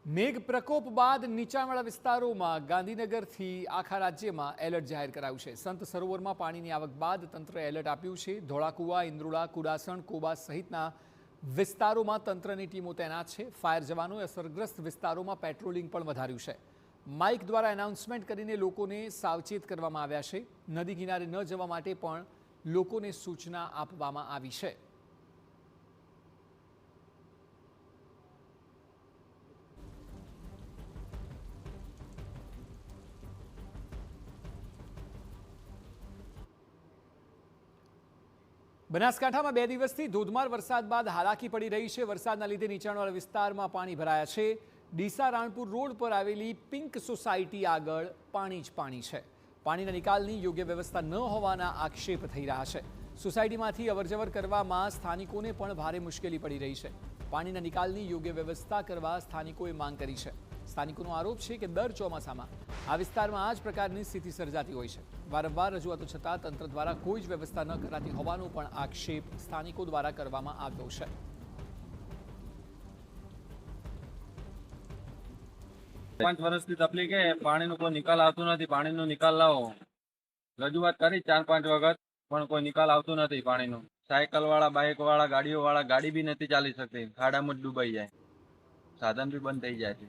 મેઘ પ્રકોપ બાદ નીચાણવાળા વિસ્તારોમાં ગાંધીનગરથી આખા રાજ્યમાં એલર્ટ જાહેર કરાયું છે। સંત સરોવરમાં પાણીની આવક બાદ તંત્રએ એલર્ટ આપ્યું છે। ધોળાકુવા, ઇન્દ્રુડા, કુડાસણ, કોબા સહિતના વિસ્તારોમાં તંત્રની ટીમો તૈનાત છે। ફાયર જવાનોએ અસરગ્રસ્ત વિસ્તારોમાં પેટ્રોલિંગ પણ વધાર્યું છે। માઇક દ્વારા એનાઉન્સમેન્ટ કરીને લોકોને સાવચેત કરવામાં આવ્યા છે। નદી કિનારે ન જવા માટે પણ લોકોને સૂચના આપવામાં આવી છે। બનાસકાંઠામાં 2 દિવસથી ધોધમાર વરસાદ બાદ હાલાકી પડી રહી છે। વરસાદના લીધે નીચાણવાળા વિસ્તારમાં પાણી ભરાયા છે। ડીસા રાણપુર રોડ પર આવેલી પિંક સોસાયટી આગળ પાણી જ પાણી છે। પાણીના નિકાલની યોગ્ય વ્યવસ્થા ન હોવાના આક્ષેપ થઈ રહ્યા છે। સોસાયટીમાંથી અવરજવર કરવામાં સ્થાનિકોને પણ ભારે મુશ્કેલી પડી રહી છે। પાણીના નિકાલની યોગ્ય વ્યવસ્થા કરવા સ્થાનિકોએ માંગ કરી છે। સ્થાનિકોનો આરોપ છે કે દર ચોમાસામાં આ વિસ્તારમાં આ જ પ્રકારની સ્થિતિ સર્જાતી હોય છે। વારંવાર રજૂઆતો છતાં તંત્ર દ્વારા કોઈ જ વ્યવસ્થા ન કરાતી હોવાનો પણ આક્ષેપ સ્થાનિકો દ્વારા કરવામાં આવ્યો છે। 5 વર્ષથી તકલીફ છે, પાણીનો કોઈ નિકાલ આવતો નથી। પાણીનો નિકાલ લાવો, રજૂઆત કરી 4-5 વખત, પણ કોઈ નિકાલ આવતો નથી પાણીનો। સાયકલ વાળા, બાઇક વાળા, ગાડીઓ વાળા ગાડી બી નથી ચાલી શકતી, ખાડામાં જ ડૂબાઈ જાય, સાધન બી બંધ થઈ જાય છે।